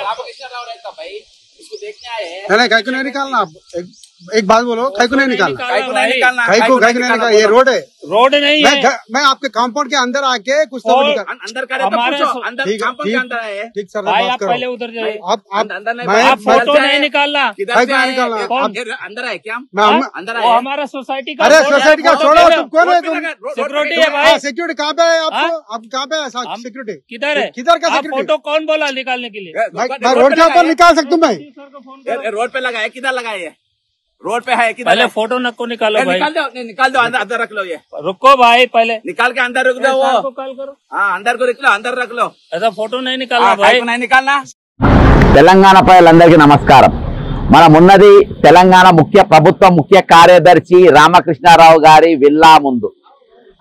रामकृष्ण राव रहता भाई, इसको देखने आए हैं। नहीं कहीं को नहीं निकालना आप, एक बात बोलो, कहीं को नहीं निकालना, कहीं को नहीं निकालना, कहीं को नहीं निकालना, ये रोड है, रोड नहीं है। मैं आपके कंपाउंड के अंदर आके कुछ तो अंदर करे तो पूछो, अंदर कंपाउंड के अंदर है। ठीक सर, भाई आप पहले उधर जाइए। आप अंदर नहीं, आप फोटो नहीं निकालना, किधर से निकालना? अंदर है क्या? अंदर वो है हमारा सोसाइटी का। अरे सोसाइटी का छोड़ो, तुम कौन है? तुम सिक्योरिटी है भाई। सिक्योरिटी कहाँ पे है? आप कहाँ पे है सिक्योरिटी? किधर है? किधर का सिक्योरिटी? फोटो कौन बोला निकालने के लिए? मैं रोड के ऊपर निकाल सकता हूँ मैं? रोड पे लगा है, किधर लगा है? रोड पे है किधर? पहले फोटो नको निकालो भाई। निकाल दो, अंदर रख लो। ये रुको भाई, पहले निकाल के अंदर रख दो। वो कॉल करो। हाँ, अंदर को रख लो, अंदर रख लो। ऐसा फोटो नहीं निकालना भाई, नहीं निकालना। తెలంగాణ ప్రజలందరికీ నమస్కారం. మనమున్నది తెలంగాణ ప్రభుత్వ ముఖ్య కార్యదర్శి రామకృష్ణారావు గారి విల్లా ముందు.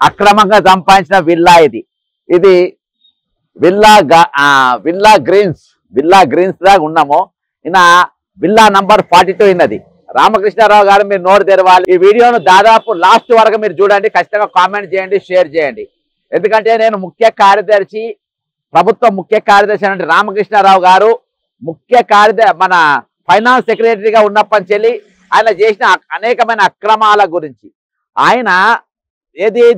అక్రమంగా సంపాదించిన విల్లా ఇది విల్లా గ్రీన్స్ దాకా ఉన్నాము. ఈయన విల్లా నంబర్ 42 ఉన్నది. రామకృష్ణారావు గారు మీరు నోరు తెరవాలి. ఈ వీడియోను దాదాపు లాస్ట్ వరకు మీరు చూడండి, ఖచ్చితంగా కామెంట్ చేయండి, షేర్ చేయండి. ఎందుకంటే నేను ప్రభుత్వ ముఖ్య కార్యదర్శి అంటే రామకృష్ణారావు గారు మన ఫైనాన్స్ సెక్రటరీగా ఉన్నప్పటి చెల్లి ఆయన చేసిన అనేకమైన అక్రమాల గురించి ఆయన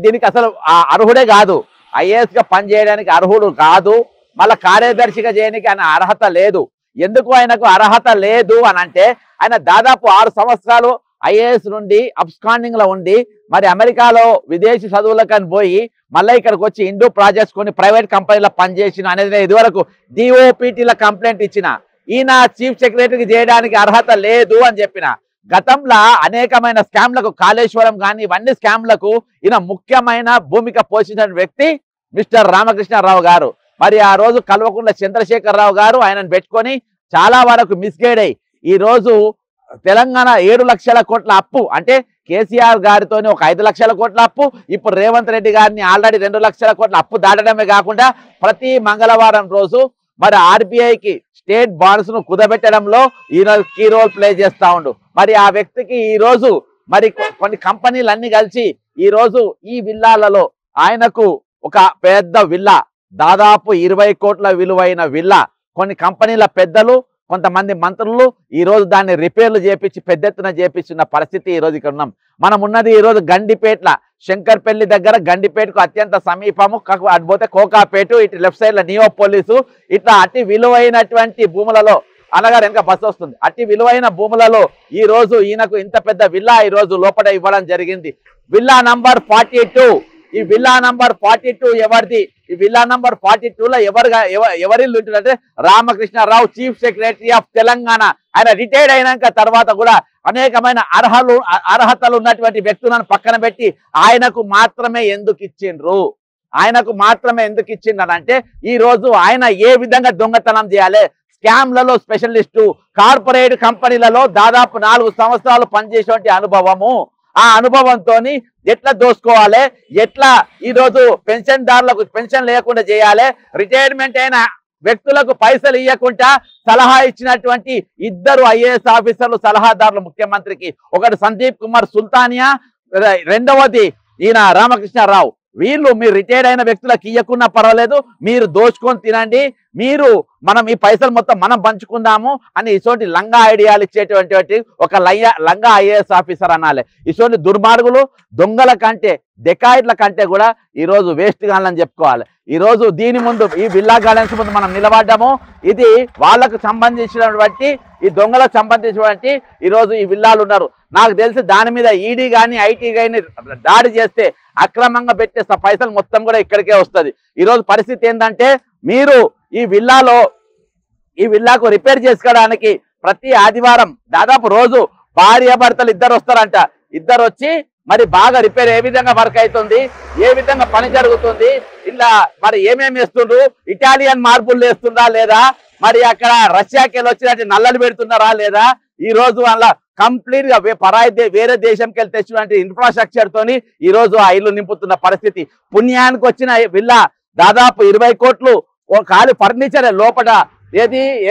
దీనికి అసలు అర్హుడే కాదు, ఐఏఎస్ గా పనిచేయడానికి అర్హుడు కాదు, మళ్ళా కార్యదర్శిగా చేయడానికి ఆయన అర్హత లేదు. ఎందుకు ఆయనకు అర్హత లేదు అని అంటే ఆయన దాదాపు 6 సంవత్సరాలు ఐఏఎస్ నుండి అబ్స్కాండింగ్ లో ఉండి మరి అమెరికాలో విదేశీ చదువులకని పోయి మళ్ళీ ఇక్కడికి వచ్చి ఇండో ప్రాజెక్ట్స్ కొన్ని ప్రైవేట్ కంపెనీలో పనిచేసిన అనేది ఇదివరకు డిఓపిటీల కంప్లైంట్ ఇచ్చిన ఈయన చీఫ్ సెక్రటరీకి చేయడానికి అర్హత లేదు అని చెప్పిన. గతంలో అనేకమైన స్కామ్లకు, కాళేశ్వరం కానీ ఇవన్నీ స్కామ్లకు ఈయన ముఖ్యమైన భూమిక పోషించిన వ్యక్తి మిస్టర్ రామకృష్ణారావు గారు. మరి ఆ రోజు కల్వకుంట్ల చంద్రశేఖరరావు గారు ఆయనను పెట్టుకొని చాలా వరకు మిస్గైడ్ అయ్యి ఈ రోజు తెలంగాణ 7 లక్షల కోట్ల అప్పు, అంటే కేసీఆర్ గారితోనే ఒక 5 లక్షల కోట్ల అప్పు, ఇప్పుడు రేవంత్ రెడ్డి గారిని ఆల్రెడీ 2 లక్షల కోట్ల అప్పు దాటడమే కాకుండా ప్రతి మంగళవారం రోజు మరి ఆర్బీఐకి స్టేట్ బాండ్స్ ను కుదబెట్టడంలో ఈరోజు కీ రోల్ ప్లే చేస్తా ఉండు. మరి ఆ వ్యక్తికి ఈ రోజు మరి కొన్ని కంపెనీలు అన్ని కలిసి ఈ రోజు ఈ విల్లాలలో ఆయనకు ఒక పెద్ద విల్లా, దాదాపు 20 కోట్ల విలువైన విల్లా, కొన్ని కంపెనీల పెద్దలు, కొంతమంది మంత్రులు ఈ రోజు దాన్ని రిపేర్లు చేపించి పెద్ద ఎత్తున చేపించిన పరిస్థితి ఈ రోజు ఇక్కడ ఉన్నాం. మనం ఉన్నది ఈ రోజు గండిపేట్ల, శంకర్పల్లి దగ్గర, గండిపేటకు అత్యంత సమీపము, అటుపోతే కోకాపేట, ఇటు లెఫ్ట్ సైడ్ లో నియో పోలీసు, ఇట్లా అతి విలువైనటువంటి భూములలో అనగా వెనక బస్సు వస్తుంది, అతి విలువైన భూములలో ఈ రోజు ఈయనకు ఇంత పెద్ద విల్లా ఈ రోజు లోపల ఇవ్వడం జరిగింది. Villa number 42. ఈ విల్లా నంబర్ 42 ఎవరిది? ఈ విల్లా నంబర్ 42లో ఎవరిల్లు ఉంటుందంటే Ramakrishna Rao, chief secretary of Telangana. ఆయన రిటైర్డ్ అయినాక తర్వాత కూడా అనేకమైన అర్హతలు ఉన్నటువంటి వ్యక్తులను పక్కన పెట్టి ఆయనకు మాత్రమే ఎందుకు ఇచ్చిండ్రు అంటే ఈ రోజు ఆయన ఏ విధంగా దొంగతనం చేయాలి, స్కామ్లలో స్పెషలిస్టు, కార్పొరేట్ కంపెనీలలో దాదాపు 4 సంవత్సరాలు పనిచేసేటువంటి అనుభవము, ఆ అనుభవంతో ఎట్లా దోసుకోవాలి, ఎట్లా ఈరోజు పెన్షన్దారులకు పెన్షన్ లేకుండా చేయాలి, రిటైర్మెంట్ అయిన వ్యక్తులకు పైసలు ఇవ్వకుండా సలహా ఇచ్చినటువంటి 2 ఐఏఎస్ ఆఫీసర్లు సలహాదారులు ముఖ్యమంత్రికి, ఒకటి సందీప్ కుమార్ సుల్తానియా, రెండవది ఈయన రామకృష్ణారావు. వీళ్ళు మీరు రిటైర్డ్ అయిన వ్యక్తులకు ఇవ్వకున్నా పర్వాలేదు, మీరు దోచుకొని తినండి, మనం ఈ పైసలు మొత్తం మనం పంచుకుందాము అని ఇటువంటి లంగా ఐడియాలు ఇచ్చేటువంటి ఒక లంగా ఐఏఎస్ ఆఫీసర్ అనాలి. ఇటువంటి దుర్మార్గులు, దొంగల కంటే, డెకాయిట్ల కంటే కూడా ఈరోజు వేస్ట్ గాలని చెప్పుకోవాలి. ఈరోజు దీని ముందు, ఈ విల్లా గార్డెన్స్ ముందు మనం నిలబడ్డాము. ఇది వాళ్ళకు సంబంధించినటువంటి, ఈ దొంగలకు సంబంధించినటువంటి ఈరోజు ఈ విల్లాలు ఉన్నారు. నాకు తెలిసి దాని మీద ఈడీ కానీ ఐటీ కానీ దాడి చేస్తే అక్రమంగా పెట్టే పైసలు మొత్తం కూడా ఇక్కడికే వస్తుంది. ఈరోజు పరిస్థితి ఏంటంటే మీరు ఈ విల్లాకు రిపేర్ చేసుకోవడానికి ప్రతి ఆదివారం దాదాపు రోజు భార్యాభర్తలు 2 వస్తారంట. 2 వచ్చి మరి బాగా రిపేర్ ఏ విధంగా వర్క్ అవుతుంది, ఏ విధంగా పని జరుగుతుంది, ఇలా మరి ఏమేమి వేస్తుండ్రు, ఇటాలియన్ మార్బుల్ వేస్తుందా లేదా, మరి అక్కడ రష్యాకి వెళ్ళి వచ్చినట్టు నల్లలు పెడుతున్నారా లేదా, ఈ రోజు అలా కంప్లీట్ గా వేరే దేశంకి వెళ్ళి తెచ్చినటువంటి ఇన్ఫ్రాస్ట్రక్చర్ తోని ఈ రోజు ఆ ఇల్లు నింపుతున్న పరిస్థితి. పుణ్యానికి వచ్చిన విల్లా దాదాపు 20 కోట్లు ఖాళీ ఫర్నిచర్ లోపల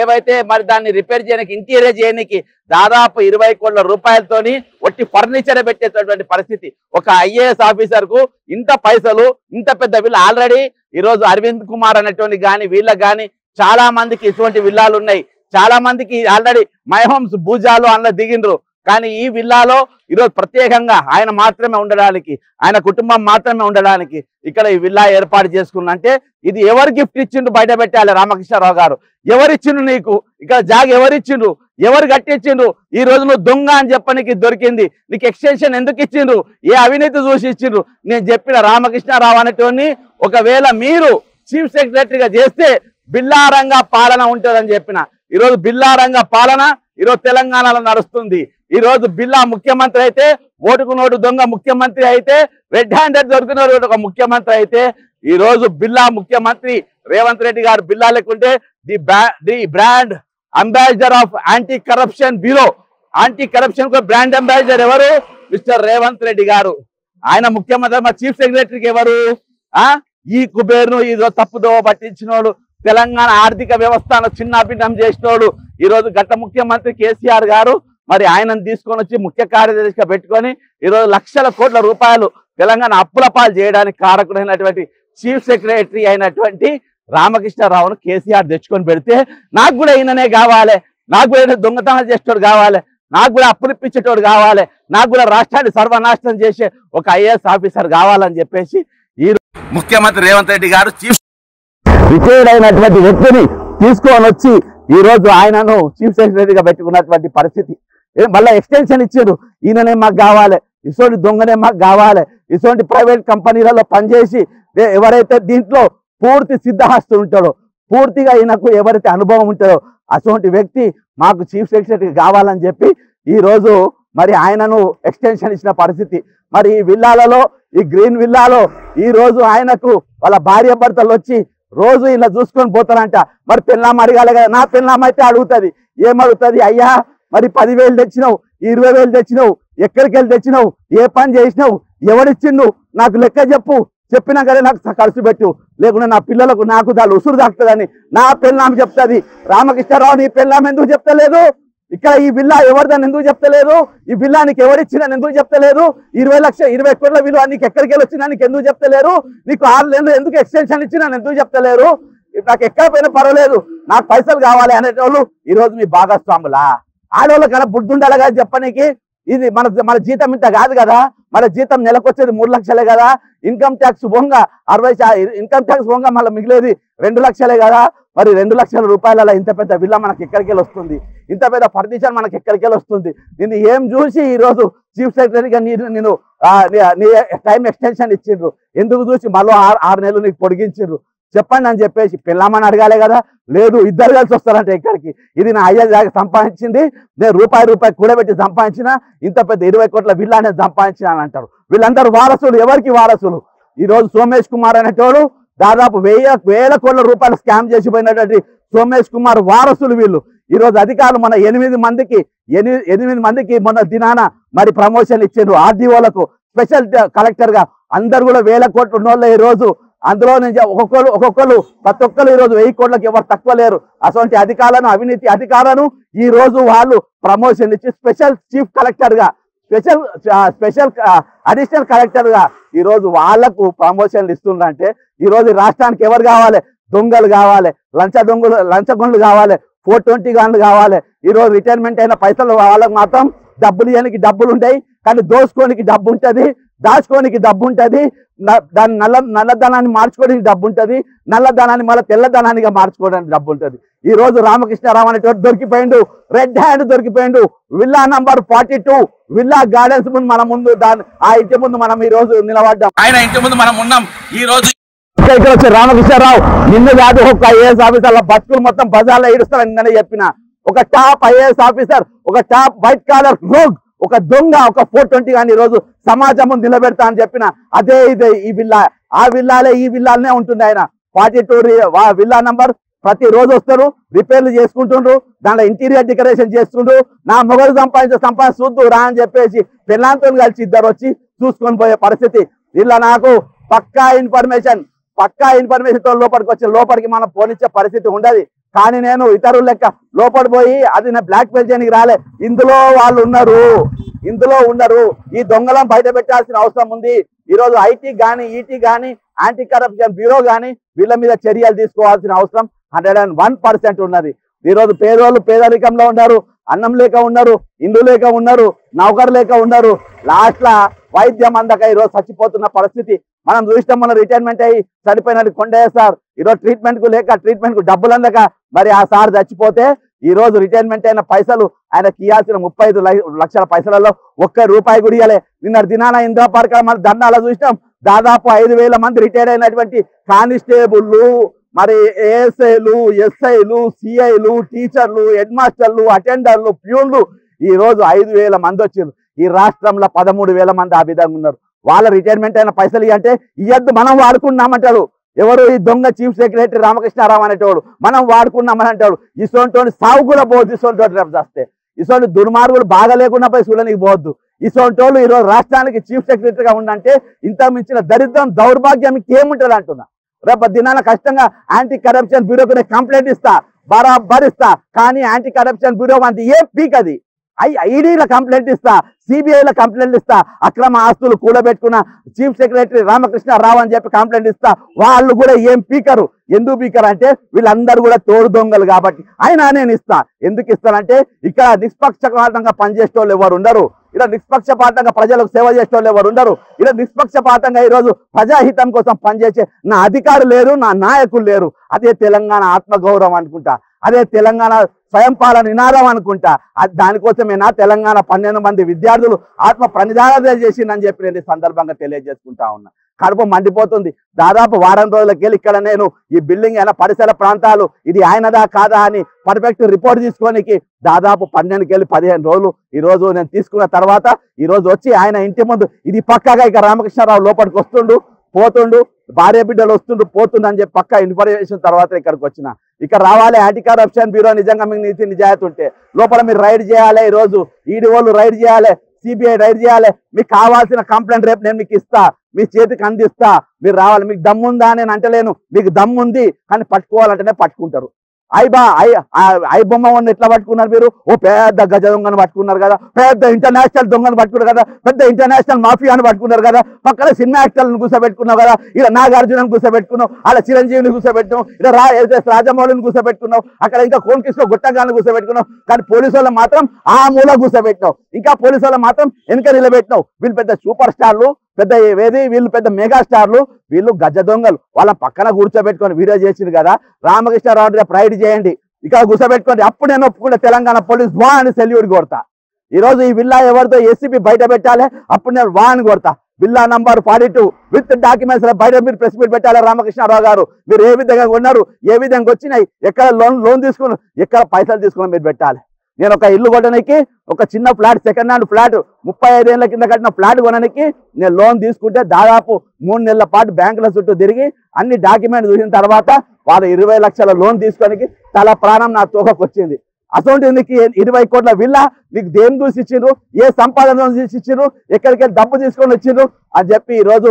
ఏవైతే మరి దాన్ని రిపేర్ చేయడానికి, ఇంటీరియర్ చేయడానికి దాదాపు 20 కోట్ల రూపాయలతోని ఒట్టి ఫర్నిచర్ పెట్టేటటువంటి పరిస్థితి. ఒక ఐఏఎస్ ఆఫీసర్ కు ఇంత పైసలు, ఇంత పెద్ద విల్లా ఆల్రెడీ ఈ రోజు అరవింద్ కుమార్ అనేటువంటి కానీ వీళ్ళకి కానీ చాలా మందికి ఇటువంటి విల్లాలు ఉన్నాయి. చాలా మందికి ఆల్రెడీ మైహోమ్స్ భూజాలు అందులో దిగిండ్రు. కానీ ఈ విల్లాలో ఈరోజు ప్రత్యేకంగా ఆయన మాత్రమే ఉండడానికి, ఆయన కుటుంబం మాత్రమే ఉండడానికి ఇక్కడ ఈ విల్లా ఏర్పాటు చేసుకున్నంటే ఇది ఎవరు గిఫ్ట్ ఇచ్చిండ్రు బయట పెట్టాలి. రామకృష్ణారావు గారు ఎవరిచ్చిండ్రు నీకు? ఇక్కడ జాగ ఎవరిచ్చిండ్రు? ఎవరు కట్టించిండ్రు? ఈ రోజు నువ్వు దొంగ అని చెప్పనికి దొరికింది. నీకు ఎక్స్టెన్షన్ ఎందుకు ఇచ్చిండ్రు? ఏ అవినీతి చూసి ఇచ్చిండ్రు? నేను చెప్పిన రామకృష్ణారావు అనేటోని ఒకవేళ మీరు చీఫ్ సెక్రటరీగా చేస్తే బిల్లారంగా పాలన ఉంటుందని చెప్పిన. ఈరోజు బిల్లారంగా పాలన ఈరోజు తెలంగాణలో నడుస్తుంది. ఈ రోజు బిల్లా ముఖ్యమంత్రి అయితే, ఓటుకు నోటు దొంగ ముఖ్యమంత్రి అయితే, రెడ్ హ్యాండెడ్ దొరికిన ఒక ముఖ్యమంత్రి అయితే, ఈ రోజు బిల్లా ముఖ్యమంత్రి రేవంత్ రెడ్డి గారు బిల్లా లేకుంటే the brand ambassador of anti corruption bureau, anti corruption brand ambassador ఎవరు? మిస్టర్ రేవంత్ రెడ్డి గారు. ఆయన ముఖ్యమంత్రి. మా చీఫ్ సెక్రటరీకి ఎవరు? ఈ కుబేర్ను ఈరోజు తప్పుదో పట్టించినోడు, తెలంగాణ ఆర్థిక వ్యవస్థను చిన్నాభిన్నం చేసినోడు ఈ రోజు గత ముఖ్యమంత్రి కేసీఆర్ గారు. మరి ఆయనను తీసుకొని వచ్చి ముఖ్య కార్యదర్శిగా పెట్టుకొని ఈరోజు లక్షల కోట్ల రూపాయలు తెలంగాణ అప్పుల పాలు చేయడానికి కారకుడైనటువంటి చీఫ్ సెక్రటరీ అయినటువంటి రామకృష్ణారావును కేసీఆర్ తెచ్చుకొని పెడితే నాకు కూడా ఈయననే కావాలి, నాకు కూడా దొంగతనం చేసేటోడు కావాలి, నాకు కూడా అప్పులు ఇప్పించేటోడు కావాలి, నాకు కూడా రాష్ట్రాన్ని సర్వనాశనం చేసే ఒక ఐఏఎస్ ఆఫీసర్ కావాలని చెప్పేసి ఈ ముఖ్యమంత్రి రేవంత్ రెడ్డి గారు చీఫ్ రిటైర్డ్ అయినటువంటి వ్యక్తిని తీసుకొని వచ్చి ఈ రోజు ఆయనను చీఫ్ సెక్రటరీగా పెట్టుకున్నటువంటి పరిస్థితి. మళ్ళీ ఎక్స్టెన్షన్ ఇచ్చారు. ఈయననే మాకు కావాలి, ఇటువంటి దొంగనే మాకు కావాలి, ఇటువంటి ప్రైవేట్ కంపెనీలలో పనిచేసి ఎవరైతే దీంట్లో పూర్తి సిద్ధహస్తు ఉంటాడో, పూర్తిగా ఈయనకు ఎవరైతే అనుభవం ఉంటుందో అటువంటి వ్యక్తి మాకు చీఫ్ సెక్రటరీ కావాలని చెప్పి ఈ రోజు మరి ఆయనను ఎక్స్టెన్షన్ ఇచ్చిన పరిస్థితి. మరి ఈ విల్లాలలో, ఈ గ్రీన్ విల్లాలో ఈ రోజు ఆయనకు వాళ్ళ భార్య భర్తలు వచ్చి రోజు ఇలా చూసుకొని పోతారంట. మరి పెళ్ళాం అడగాలి కదా. నా పెళ్ళాం అయితే అడుగుతుంది. ఏమడుగుతుంది? అయ్యా మరి 10,000 తెచ్చినావు, 20,000 తెచ్చినావు, ఎక్కడికి వెళ్ళి తెచ్చినావు, ఏ పని చేసినావు, ఎవరిచ్చిండు నాకు లెక్క చెప్పు, చెప్పినాకనే నాకు ఖర్చు పెట్టు, లేకుంటే నా పిల్లలకు నాకు దాని ఉసురు తాకుతుందని నా పెళ్ళాం చెప్తుంది. రామకృష్ణారావు నీ పెళ్ళాం ఎందుకు చెప్తలేదు? ఇక్కడ ఈ బిల్లా ఎవరిదని ఎందుకు చెప్తలేదు? ఈ బిల్లా నీకు ఎవరిచ్చినా ఎందుకు చెప్తలేదు? 20 కోట్ల విలువ నీకు ఎక్కడికి వెళ్ళి వచ్చినా నీకు ఎందుకు చెప్తలేరు? నీకు 6 నెలలు ఎందుకు ఎక్స్టెన్షన్ ఇచ్చినా ఎందుకు చెప్తలేరు? నాకు ఎక్కడ పోయినా పర్వాలేదు, నాకు పైసలు కావాలి అనేటోళ్ళు ఈ రోజు మీ భాగస్వాములా? ఆడవాళ్ళ కన్నా బుద్ధుండాలి కదా చెప్పనీకి. ఇది మన జీతం ఇంత కాదు కదా. మన జీతం నెలకొచ్చేది 3 లక్షలే కదా. ఇన్కమ్ ట్యాక్స్ పోగా 60 ఇన్కమ్ ట్యాక్స్ పోగా మళ్ళీ మిగిలేది 2 లక్షలే కదా. మరి 2 లక్షల రూపాయల ఇంత పెద్ద విల్లా మనకి ఎక్కడికి వెళ్ళి వస్తుంది? ఇంత పెద్ద ఫర్నిచర్ మనకి ఎక్కడికి వెళ్ళి వస్తుంది? నిన్ను ఏం చూసి ఈ రోజు చీఫ్ సెక్రటరీగా నేను నీ టైం ఎక్స్టెన్షన్ ఇచ్చిండ్రు? ఎందుకు చూసి మళ్ళీ 6 నెలలు నీకు పొడిగించిండ్రు? చెప్పండి అని చెప్పేసి పెళ్ళామని అడగాలే కదా. లేదు, ఇద్దరు కలిసి వస్తారంటే ఇక్కడికి. ఇది నా అయ్య దాకా సంపాదించింది, నేను రూపాయి కూడబెట్టి సంపాదించిన, ఇంత పెద్ద 20 కోట్ల విల్లా నేను సంపాదించిన అని అంటారు. వీళ్ళందరూ వారసులు. ఎవరికి వారసులు? ఈ రోజు సోమేష్ కుమార్ అనేటోడు దాదాపు 1000 కోట్ల రూపాయలు స్కామ్ చేసిపోయినటువంటి సోమేష్ కుమార్ వారసులు వీళ్ళు. ఈ రోజు అధికారులు మన 8 మందికి మొన్న దినాన మరి ప్రమోషన్ ఇచ్చిండ్రు. ఆర్డీఓలకు, స్పెషల్ కలెక్టర్ గా అందరు కూడా 1000 కోట్లు ఉన్నోళ్ళే ఈ రోజు. అందులో నుంచి ఒక్కొక్కరు ప్రతి ఒక్కరు ఈ రోజు 1000 కోట్లకు ఎవరు తక్కువ లేరు. అటువంటి అధికారులను, అవినీతి అధికారులను ఈ రోజు వాళ్ళు ప్రమోషన్ ఇచ్చి స్పెషల్ చీఫ్ కలెక్టర్ గా, స్పెషల్ అడిషనల్ కలెక్టర్ గా ఈ రోజు వాళ్లకు ప్రమోషన్లు ఇస్తుందంటే ఈ రోజు రాష్ట్రానికి ఎవరు కావాలి? దొంగలు కావాలి, లంచగొండలు కావాలి, 420 గన్లు కావాలి. ఈ రోజు రిటైర్మెంట్ అయిన పైసలు వాళ్ళకు మాత్రం డబ్బులు ఇవ్వడానికి డబ్బులు ఉంటాయి, కానీ దోసుకోనికి డబ్బు ఉంటుంది, దాచుకోనికి డబ్బు ఉంటుంది, దాని నల్లధనాన్ని మార్చుకోవడానికి డబ్బు ఉంటుంది, నల్లధనాన్ని మళ్ళీ తెల్లధనానిగా మార్చుకోవడానికి డబ్బు ఉంటుంది. ఈ రోజు రామకృష్ణారావు అనేటువంటి దొరికిపోయిండు, రెడ్ హ్యాండ్ దొరికిపోయిండు. విల్లా నంబర్ 42 విల్లా గార్డెన్స్ ముందు మన ముందు ఆ ఇంటి ముందు మనం ఈ రోజు నిలబడ్డాం. ఆయన ఇంటి ముందు మనం ఉన్నాం. ఈ రోజు ఇక్కడ వచ్చే రామకృష్ణారావు నిన్ను కాదు, ఒక ఐఏఎస్ ఆఫీసర్ల బతుకులు మొత్తం బజార్లో ఏడుస్తారని నిన్న చెప్పిన. ఒక టాప్ ఐఏఎస్ ఆఫీసర్, ఒక టాప్ వైట్ కాలర్ రోగ్, ఒక దొంగ, ఒక 420 కానీ ఈ రోజు సమాజం ముందు నిలబెడతా అని చెప్పిన. ఇదే ఈ విల్లా, ఆ విల్లాలే ఈ విల్లాలనే ఉంటుంది. ఆయన 42 విల్లా నంబర్ ప్రతి రోజు వస్తారు, రిపేర్లు చేసుకుంటుండ్రు, దాంట్లో ఇంటీరియర్ డెకరేషన్ చేస్తుండ్రు. నా మొగలు సంపాదించే చూద్దు రా అని చెప్పేసి పిల్లలతో కలిసి ఇద్దరు వచ్చి చూసుకొని పోయే పరిస్థితి. ఇలా నాకు పక్కా ఇన్ఫర్మేషన్ తో లోపలికి మనం పోనిచ్చే పరిస్థితి ఉండదు. కానీ నేను ఇతరుల లెక్క లోపలి పోయి అది నా బ్లాక్ మెయిల్ చేయడానికి రాలే. ఇందులో వాళ్ళు ఉన్నారు. ఈ దొంగలను బయట పెట్టాల్సిన అవసరం ఉంది. ఈ రోజు ఐటీ గానీ, ఈటీ గానీ, యాంటీ కరప్షన్ బ్యూరో గానీ వీళ్ళ మీద చర్యలు తీసుకోవాల్సిన అవసరం 101% ఉన్నది. ఈరోజు పేదోళ్ళు పేదరికంలో ఉన్నారు, అన్నం లేక ఉన్నారు, ఇండ్లు లేక ఉన్నారు, నౌకరు లేక ఉన్నారు. లాస్ట్ల వైద్యం అందక ఈరోజు చచ్చిపోతున్న పరిస్థితి మనం చూసినాం. మన రిటైర్మెంట్ అయ్యి చనిపోయినట్టు కొండయ్య సార్ ఈరోజు ట్రీట్మెంట్ కు లేక ట్రీట్మెంట్ కు డబ్బులు అందక మరి ఆ సార్ చచ్చిపోతే ఈ రోజు రిటైర్మెంట్ అయిన పైసలు ఆయనకి ఇవ్వాల్సిన 35 లక్షల పైసలలో ₹1 కూడా ఇవ్వలే. నిన్న దినాన ఇందిరా పార్క్ మన ధర్నాలో చూసినాం. దాదాపు 5,000 మంది రిటైర్ అయినటువంటి కానిస్టేబుళ్ళు, మరి ఏఎస్ఐలు, ఎస్ఐలు, సిఐలు, టీచర్లు, హెడ్ మాస్టర్లు, అటెండర్లు, ప్యూన్లు ఈ రోజు 5,000 మంది వచ్చారు. ఈ రాష్ట్రంలో 13,000 మంది ఆ విధంగా ఉన్నారు. వాళ్ళ రిటైర్మెంట్ అయిన పైసలు అంటే ఇయ్యద్దు, మనం వాడుకున్నామంటారు. ఎవరు ఈ దొంగ చీఫ్ సెక్రటరీ రామకృష్ణారావు అనేటోడు మనం వాడుకున్నామని అంటాడు. ఇసోంటి సాగు కూడా పోవద్దు. ఇసోంటి రేపు వస్తే ఇసోంటి దుర్మార్గులు బాగా లేకుండా పోయి చూడడానికి పోవద్దు. ఇసోంటోళ్ళు ఈరోజు రాష్ట్రానికి చీఫ్ సెక్రటరీగా ఉండంటే ఇంత మించిన దరిద్రం దౌర్భాగ్యం ఏముంటుంది అంటున్నా. రేపు దినాన కష్టంగా యాంటీ కరప్షన్ బ్యూరోకి నేను కంప్లైంట్ ఇస్తా, బరాబర్ ఇస్తా. కానీ యాంటీ కరప్షన్ బ్యూరో అంటే ఏం పీక్ అది. ఐడీలో కంప్లైంట్ ఇస్తా, సిబిఐలో కంప్లైంట్ ఇస్తా. అక్రమ ఆస్తులు కూడబెట్టుకున్న చీఫ్ సెక్రటరీ రామకృష్ణారావు అని చెప్పి కంప్లైంట్ ఇస్తా. వాళ్ళు కూడా ఏం పీకరు. ఎందుకు పీకరు అంటే వీళ్ళందరూ కూడా తోడు దొంగలు కాబట్టి అయినా నేను ఇస్తా. ఎందుకు ఇస్తానంటే ఇక్కడ నిష్పక్షపాతంగా పనిచేసే వాళ్ళు ఎవరు ఉండరు. ఇలా నిష్పక్షపాతంగా ప్రజలకు సేవ చేసే వాళ్ళు ఎవరు ఉండరు. ఇలా నిష్పక్షపాతంగా ఈరోజు ప్రజాహితం కోసం పనిచేసే నా అధికారులు లేరు, నా నాయకులు లేరు. అదే తెలంగాణ ఆత్మగౌరవం అనుకుంటా, అదే తెలంగాణ స్వయం పాలన నినాదం అనుకుంటా. దానికోసమేనా తెలంగాణ 12 మంది విద్యార్థులు ఆత్మ ప్రణిధానం చేసిందని చెప్పి నేను ఈ సందర్భంగా తెలియజేసుకుంటా ఉన్నా. కడుపు మండిపోతుంది. దాదాపు వారం రోజులకెళ్ళి ఇక్కడ నేను ఈ బిల్డింగ్ అయినా పరిసర ప్రాంతాలు ఇది ఆయనదా కాదా అని పర్ఫెక్ట్ రిపోర్ట్ తీసుకోనికి దాదాపు 12-15 రోజులు ఈ రోజు నేను తీసుకున్న తర్వాత ఈ రోజు వచ్చి ఆయన ఇంటి ముందు ఇది పక్కాగా ఇక రామకృష్ణారావు లోపలికి వస్తుండు పోతుండు, భార్య బిడ్డలు వస్తుండ్రు పోతుండు అని చెప్పి పక్కా ఇన్ఫర్మేషన్ తర్వాత ఇక్కడికి వచ్చిన. ఇక్కడ రావాలి యాంటీ కరప్షన్ బ్యూరో నిజంగా మీకు నీతి నిజాయితీ ఉంటే లోపల మీరు రైడ్ చేయాలి. ఈరోజు ఈడీ వాళ్ళు రైడ్ చేయాలి, సిబిఐ రైడ్ చేయాలి. మీకు కావాల్సిన కంప్లైంట్ రేపు నేను మీకు ఇస్తా, మీ చేతికి అందిస్తా. మీరు రావాలి. మీకు దమ్ముందా నేను అంటలేను, మీకు దమ్ముంది. కానీ పట్టుకోవాలంటేనే పట్టుకుంటారు. ఐ బొమ్మ ఉన్న ఎట్లా పట్టుకున్నారు మీరు? ఓ పెద్ద గజ దొంగను పట్టుకున్నారు కదా, పెద్ద ఇంటర్నేషనల్ దొంగను పట్టుకున్నారు కదా, పెద్ద ఇంటర్నేషనల్ మాఫియాను పట్టుకున్నారు కదా, పక్కన సినిమా యాక్టర్లను కూర్చోబెట్టుకున్నావు కదా, ఇలా నాగార్జునను కూర్చోబెట్టుకున్నావు, అలా చిరంజీవిని కూర్చోబెట్టున్నావు, ఇలా రాజమౌళిని కూర్చోబెట్టుకున్నావు, అక్కడ ఇంకా కోన్కిస్లో గుట్టంగాన్ని కూర్చోబెట్టుకున్నావు. కానీ పోలీసు వాళ్ళు మాత్రం ఆ మూల కూర్చోబెట్టినావు, ఇంకా పోలీసు వాళ్ళు మాత్రం వెనుక నిలబెట్టినావు. వీళ్ళు పెద్ద సూపర్ స్టార్లు, పెద్ద ఏది వీళ్ళు పెద్ద మెగా స్టార్లు, వీళ్ళు గజ దొంగలు. వాళ్ళ పక్కన కూర్చోబెట్టుకొని వీడియో చేసింది కదా. రామకృష్ణారావు రేపు రైడ్ చేయండి, ఇక్కడ కూర్చోబెట్టుకోండి. అప్పుడు నేను ఒప్పుకుంటే తెలంగాణ పోలీస్ వా అని సెల్యూట్ కొడతా. ఈరోజు ఈ విల్లా ఎవరితో ఏసీబీ బయట పెట్టాలి, అప్పుడు నేను వా అని కొడతా. విల్లా నంబర్ 42 విత్ డాక్యుమెంట్స్ బయట మీరు ప్రెస్ మీట్ పెట్టాలి. రామకృష్ణారావు గారు మీరు ఏ విధంగా ఉన్నారు, ఏ విధంగా వచ్చినాయి, ఎక్కడ లోన్ తీసుకున్నారు, ఎక్కడ పైసలు తీసుకున్నా మీరు పెట్టాలి. నేను ఒక ఇల్లు కొనడానికి ఒక చిన్న ఫ్లాట్, సెకండ్ హ్యాండ్ ఫ్లాట్ 35 ఏళ్ల కింద కట్టిన ఫ్లాట్ కొనడానికి నేను లోన్ తీసుకుంటే దాదాపు 3 నెలల పాటు బ్యాంకుల చుట్టూ తిరిగి అన్ని డాక్యుమెంట్ చూసిన తర్వాత వాళ్ళు 20 లక్షల లోన్ తీసుకోనికి తల ప్రాణం నా తోకకు వచ్చింది. అసలు నీకు 20 కోట్ల విల్లా నీకు దేని చూసి ఇచ్చిండ్రు, ఏ సంపాదన చూసి ఇచ్చిండ్రు, ఎక్కడికి వెళ్ళి డబ్బు తీసుకొని వచ్చిండ్రు అని చెప్పి ఈరోజు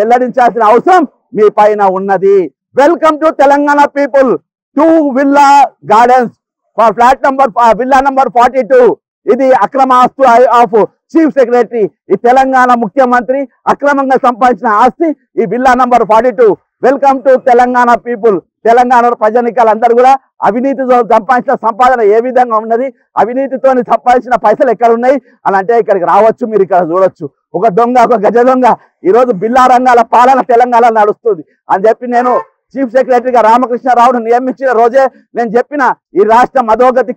వెల్లడించాల్సిన అవసరం మీ పైన ఉన్నది. Welcome to Telangana people to villa gardens for flat number villa number 42. ఇది అక్రమ ఆస్తు ఆఫ్ చీఫ్ సెక్రటరీ, ఈ తెలంగాణ ముఖ్యమంత్రి అక్రమంగా సంపాదించిన ఆస్తి ఈ villa number 42. Welcome to Telangana people. Telangana ప్రజానికాలందరూ కూడా అవినీతితో సంపాదించిన సంపాదన ఏ విధంగా ఉన్నది, అవినీతితో సంపాదించిన పైసలు ఎక్కడ ఉన్నాయి అని అంటే ఇక్కడికి రావచ్చు, మీరు ఇక్కడ చూడొచ్చు. ఒక దొంగ, ఒక గజ దొంగ ఈరోజు బిల్లా రంగాల పాలన తెలంగాణ నడుస్తుంది అని చెప్పి నేను చీఫ్ సెక్రటరీగా రామకృష్ణారావును నియమించిన రోజే నేను చెప్పిన ఈ రాష్ట్రం అధోగతి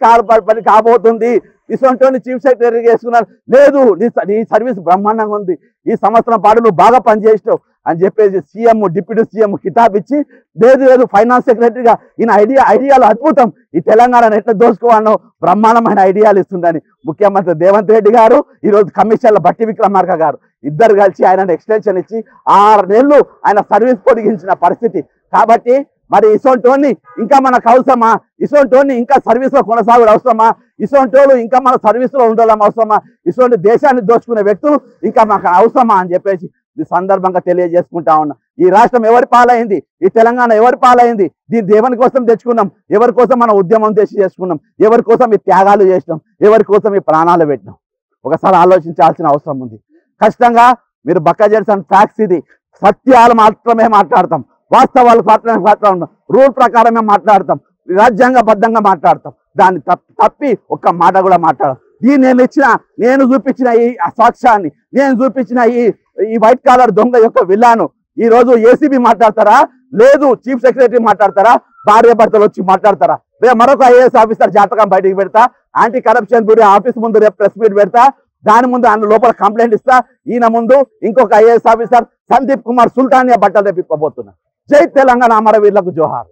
కాబోతుంది. ఇసొంటోని చీఫ్ సెక్రటరీ చేసుకున్నాను. లేదు, నీ సర్వీస్ బ్రహ్మాండంగా ఉంది, ఈ సంవత్సరం పాటు నువ్వు బాగా పనిచేసినావు అని చెప్పేసి సీఎం డిప్యూటీ సీఎం కితాబ్ ఇచ్చి లేదు ఫైనాన్స్ సెక్రటరీగా ఈయన ఐడియాలు అద్భుతం, ఈ తెలంగాణను ఎట్లా దోసుకోవాలనో బ్రహ్మాండమైన ఐడియాలు ఇస్తుందని ముఖ్యమంత్రి రేవంత్ రెడ్డి గారు, ఈరోజు కమిషనర్ల బట్టి విక్రమార్క గారు ఇద్దరు కలిసి ఆయన ఎక్స్టెన్షన్ ఇచ్చి 6 నెలలు ఆయన సర్వీస్ పొడిగించిన పరిస్థితి. కాబట్టి మరి ఇసొంటోని ఇంకా మనకు అవసరమా, ఇసొంటోని ఇంకా సర్వీస్ లో కొనసాగుడు అవసరమా, ఇసొంటోళ్ళు ఇంకా మన సర్వీస్ లో ఉండడం అవసరమా, ఇసొంటి దేశాన్ని దోచుకునే వ్యక్తులు ఇంకా మనకు అవసరమా అని చెప్పేసి ఈ సందర్భంగా తెలియజేసుకుంటా ఉన్నా. ఈ రాష్ట్రం ఎవరి పాలైంది, ఈ తెలంగాణ ఎవరి పాలైంది, దీన్ని దేవుని కోసం తెచ్చుకున్నాం, ఎవరి కోసం మనం ఉద్యమం చేసుకున్నాం, ఎవరి కోసం ఈ త్యాగాలు చేసినాం, ఎవరి కోసం ఈ ప్రాణాలు పెట్టినాం, ఒకసారి ఆలోచించాల్సిన అవసరం ఉంది. ఖచ్చితంగా మీరు బక్క జెన్సన్ ఫ్యాక్ట్స్, ఇది సత్యాలు మాత్రమే మాట్లాడతాం, వాస్తవాలు మాట్లాడతాం, రూల్ ప్రకారమే మాట్లాడతాం, రాజ్యాంగబద్ధంగా మాట్లాడతాం. దాన్ని తప్పి ఒక్క మాట కూడా మాట్లాడడం. నేను చూపించిన ఈ సాక్ష్యాన్ని, నేను చూపించిన ఈ వైట్ కాలర్ దొంగ యొక్క విల్లాను ఈ రోజు ఏసీబీ మాట్లాడతారా, లేదు చీఫ్ సెక్రటరీ మాట్లాడతారా, భార్య భర్తలు వచ్చి మాట్లాడతారా? మరొక ఐఏఎస్ ఆఫీసర్ జాతకం బయటికి పెడతా, యాంటీ కరప్షన్ బ్యూరో ఆఫీస్ ముందు రేపు ప్రెస్ మీట్ పెడతా, దాని ముందు ఆయన లోపల కంప్లైంట్ ఇస్తా. ఈయన ముందు ఇంకొక ఐఏఎస్ ఆఫీసర్ సందీప్ కుమార్ సుల్తానియా బట్టలు తెప్పిపోతున్నా. జై తెలంగాణ, అమరవీరులకు జోహార్.